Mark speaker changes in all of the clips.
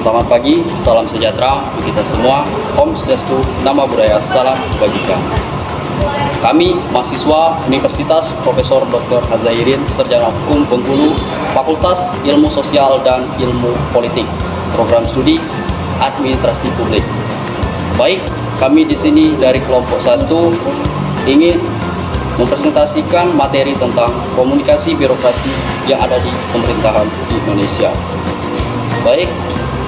Speaker 1: Selamat pagi, salam sejahtera untuk kita semua. Om Swastiastu, Nama Budaya, Salam Kebajikan. Kami mahasiswa Universitas Profesor Dr. Hazairin, Sarjana Hukum Bengkulu, Fakultas Ilmu Sosial dan Ilmu Politik, Program Studi Administrasi Publik. Baik, kami di sini dari kelompok 1 ingin mempresentasikan materi tentang komunikasi birokrasi yang ada di pemerintahan di Indonesia. Baik,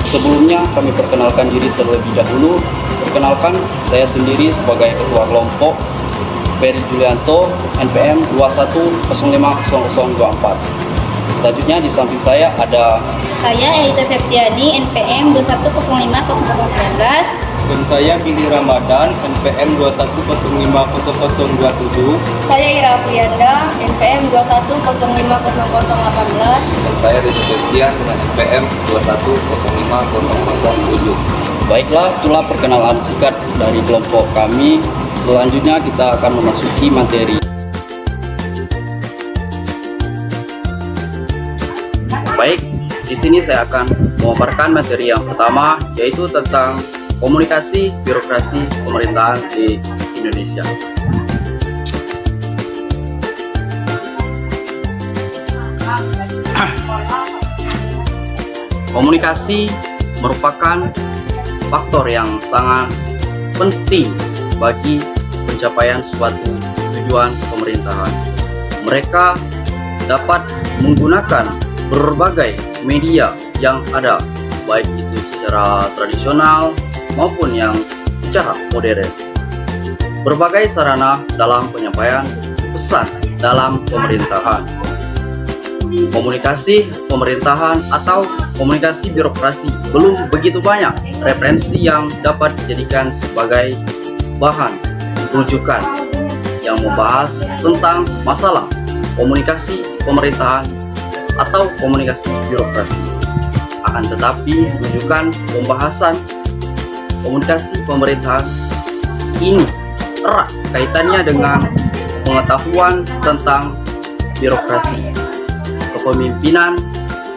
Speaker 1: sebelumnya kami perkenalkan diri terlebih dahulu. Perkenalkan, saya sendiri sebagai Ketua Kelompok Ferry Julianto, NPM 21050024. Selanjutnya di samping saya ada
Speaker 2: Elita Septiadi, NPM 21050019.
Speaker 3: Dan saya Billy Ramadan, NPM 21050027.
Speaker 2: Saya Ira Priyanda, NPM 21050018.
Speaker 4: Dan saya Rizky Septian dengan NPM 21050007.
Speaker 1: Baiklah, itulah perkenalan singkat dari kelompok kami. Selanjutnya kita akan memasuki materi. Baik, di sini saya akan memaparkan materi yang pertama, yaitu tentang komunikasi birokrasi pemerintahan di Indonesia. Komunikasi merupakan faktor yang sangat penting bagi pencapaian suatu tujuan pemerintahan. Mereka dapat menggunakan berbagai media yang ada, baik itu secara tradisional maupun yang secara modern. Berbagai sarana dalam penyampaian pesan dalam pemerintahan. Komunikasi pemerintahan atau komunikasi birokrasi belum begitu banyak referensi yang dapat dijadikan sebagai bahan rujukan yang membahas tentang masalah komunikasi pemerintahan atau komunikasi birokrasi. Akan tetapi, rujukan pembahasan komunikasi pemerintahan ini erat kaitannya dengan pengetahuan tentang birokrasi, kepemimpinan,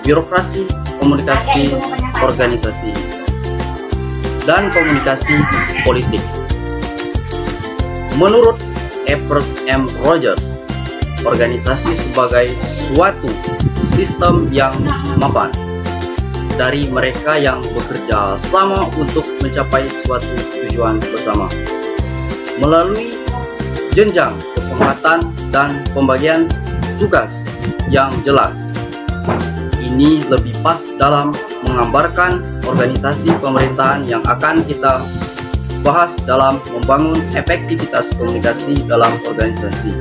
Speaker 1: birokrasi, komunikasi organisasi, dan komunikasi politik. Menurut Evers M. Rogers, organisasi sebagai suatu sistem yang mapan dari mereka yang bekerja sama untuk mencapai suatu tujuan bersama melalui jenjang kepenguatan dan pembagian tugas yang jelas. Ini lebih pas dalam menggambarkan organisasi pemerintahan yang akan kita bahas dalam membangun efektivitas komunikasi dalam organisasi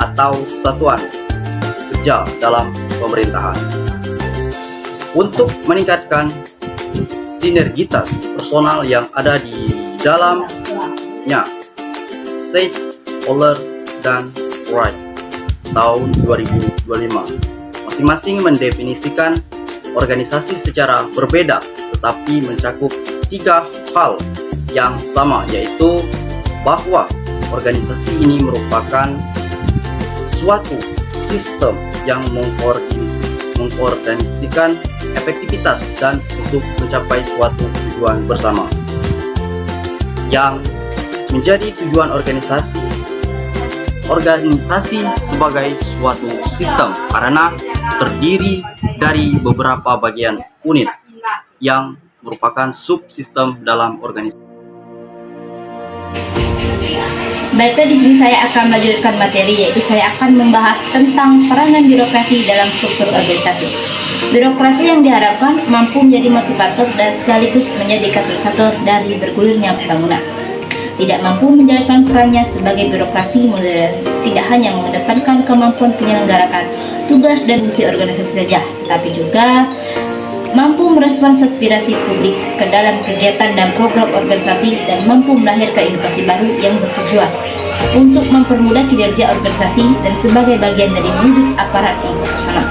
Speaker 1: atau satuan kerja dalam pemerintahan. Untuk meningkatkan sinergitas personal yang ada di dalamnya, Stakeholder dan Rights tahun 2025 masing-masing mendefinisikan organisasi secara berbeda tetapi mencakup 3 hal yang sama, yaitu bahwa organisasi ini merupakan suatu sistem yang mengkoordinasikan efektivitas dan untuk mencapai suatu tujuan bersama. Yang menjadi tujuan organisasi sebagai suatu sistem karena terdiri dari beberapa bagian unit yang merupakan subsistem dalam organisasi.
Speaker 2: Baiklah, di sini saya akan melanjutkan materi, yaitu saya akan membahas tentang peranan birokrasi dalam struktur organisasi. Birokrasi yang diharapkan mampu menjadi motivator dan sekaligus menjadi katalisator dari bergulirnya pembangunan. Tidak mampu menjalankan perannya sebagai birokrasi modern tidak hanya mengedepankan kemampuan penyelenggarakan tugas dan fungsi organisasi saja, tetapi juga mampu merespons aspirasi publik ke dalam kegiatan dan program organisasi dan mampu melahirkan inovasi baru yang bertujuan untuk mempermudah kinerja organisasi dan sebagai bagian dari wujud aparat yang profesional.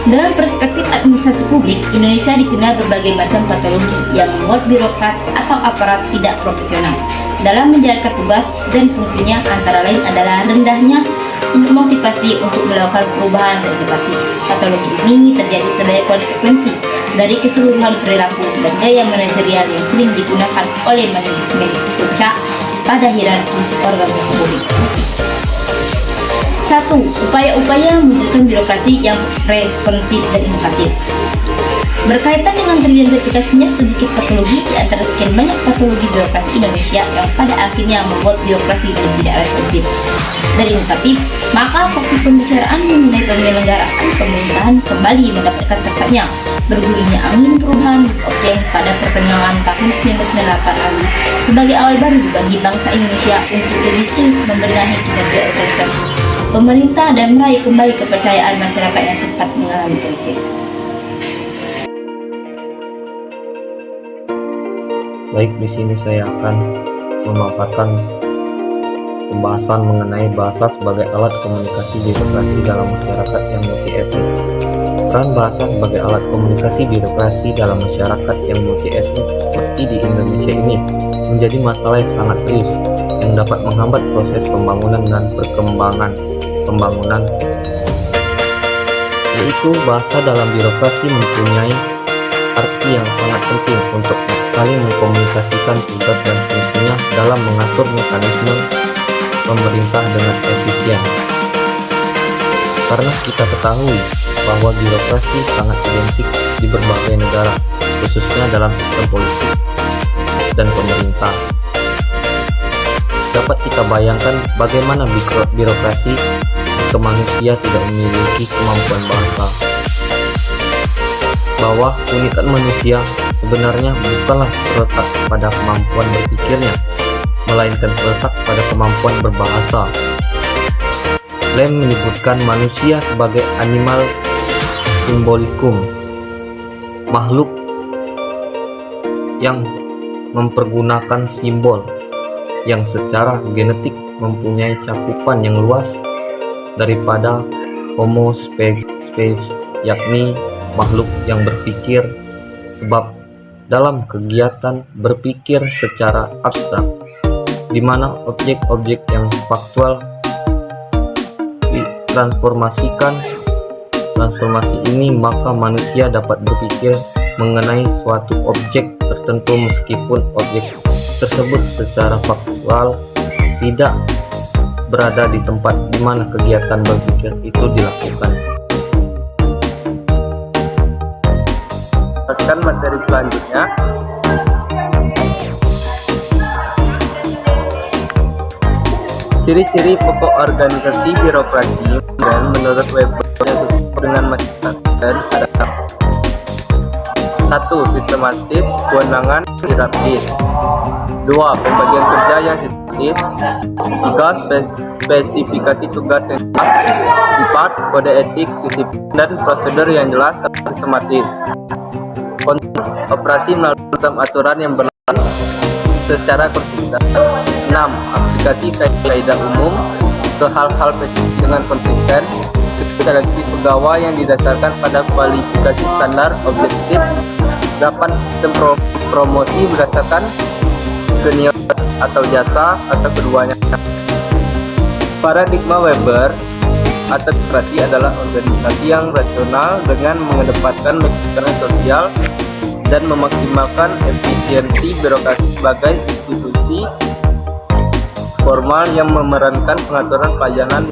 Speaker 2: Dalam perspektif administrasi publik, Indonesia dikenal berbagai macam patologi yang membuat birokrat atau aparat tidak profesional dalam menjalankan tugas dan fungsinya, antara lain adalah rendahnya motivasi untuk melakukan perubahan dan inovasi. Patologi ini terjadi sebagai konsekuensi dari keseluruhan perilaku dan gaya manajerial yang sering digunakan oleh manajemen puncak pada hierarki organisasi. 1. Upaya-upaya mewujudkan birokrasi yang responsif dan inovatif. Berkaitan dengan teridentifikasinya sedikit patologi di antara sekian banyak patologi birokrasi Indonesia yang pada akhirnya membuat birokrasi menjadi tidak responsif dan inovatif, maka fokus pembicaraan mengenai penyelenggaraan pemerintahan kembali mendapatkan tempatnya. Bergulirnya angin perubahan objek pada pertengahan tahun 1998 lalu sebagai awal baru bagi bangsa Indonesia untuk lebih terus membenahi kinerja organisasi pemerintah dan meraih kembali kepercayaan masyarakat yang sempat mengalami krisis.
Speaker 5: Baik, di sini saya akan memaparkan pembahasan mengenai bahasa sebagai alat komunikasi birokrasi dalam masyarakat yang multi etnis. Peran bahasa sebagai alat komunikasi birokrasi dalam masyarakat yang multi etnis seperti di Indonesia ini menjadi masalah yang sangat serius yang dapat menghambat proses pembangunan dan perkembangan pembangunan. Yaitu bahasa dalam birokrasi mempunyai arti yang sangat penting untuk saling mengkomunikasikan tugas dan fungsinya dalam mengatur mekanisme pemerintah dengan efisien. Karena kita ketahui bahwa birokrasi sangat identik di berbagai negara, khususnya dalam sistem politik dan pemerintah. Dapat kita bayangkan bagaimana birokrasi jika manusia tidak memiliki kemampuan bahasa. Bahwa keunikan manusia sebenarnya bukanlah terletak pada kemampuan berpikirnya, melainkan terletak pada kemampuan berbahasa. Lem menyebutkan manusia sebagai animal symbolikum, makhluk yang mempergunakan simbol yang secara genetik mempunyai cakupan yang luas daripada Homo sapiens, yakni makhluk yang berpikir, sebab dalam kegiatan berpikir secara abstrak, di mana objek-objek yang faktual ditransformasikan. Transformasi ini maka manusia dapat berpikir mengenai suatu objek tertentu meskipun objek tersebut secara faktual tidak berada di tempat di mana kegiatan berpikir itu dilakukan.
Speaker 3: Materi selanjutnya, ciri-ciri pokok organisasi birokrasi dan menurut Weber yang sesuai dengan masyarakat adalah 1. Sistematis, kewenangan hierarkis. 2. Pembagian kerja yang sistematis. 3. Spesifikasi tugas yang jelas. 4. Kode etik, disiplin, dan prosedur yang jelas serta sistematis. Operasi melalui sistem aturan yang berlaku secara konsisten. 6. Aplikasi kaidah umum ke hal-hal spesifik dengan konsisten. Seleksi pegawai yang didasarkan pada kualifikasi standar objektif. 8. Sistem promosi berdasarkan senioritas atau jasa atau keduanya. Paradigma Weber atau birokrasi adalah organisasi yang rasional dengan mengedepankan mekanisme sosial dan memaksimalkan efisiensi birokrasi sebagai institusi formal yang memerankan pengaturan pelayanan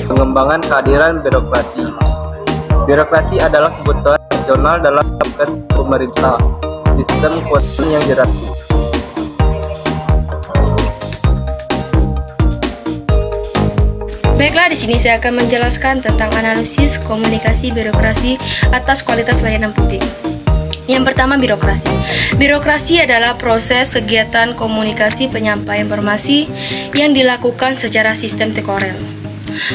Speaker 3: pengembangan kehadiran birokrasi. Birokrasi adalah kebutuhan nasional dalam pemerintah, sistem keuangan yang hierarkis.
Speaker 6: Baiklah, di sini saya akan menjelaskan tentang analisis komunikasi birokrasi atas kualitas layanan publik. Yang pertama, birokrasi. Birokrasi adalah proses kegiatan komunikasi penyampaian informasi yang dilakukan secara sistem temporer.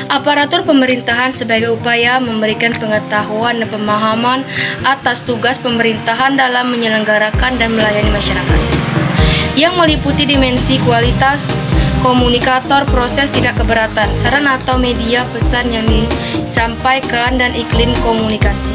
Speaker 6: Aparatur pemerintahan sebagai upaya memberikan pengetahuan dan pemahaman atas tugas pemerintahan dalam menyelenggarakan dan melayani masyarakat, yang meliputi dimensi kualitas komunikator, proses tidak keberatan, saran atau media pesan yang disampaikan, dan iklim komunikasi.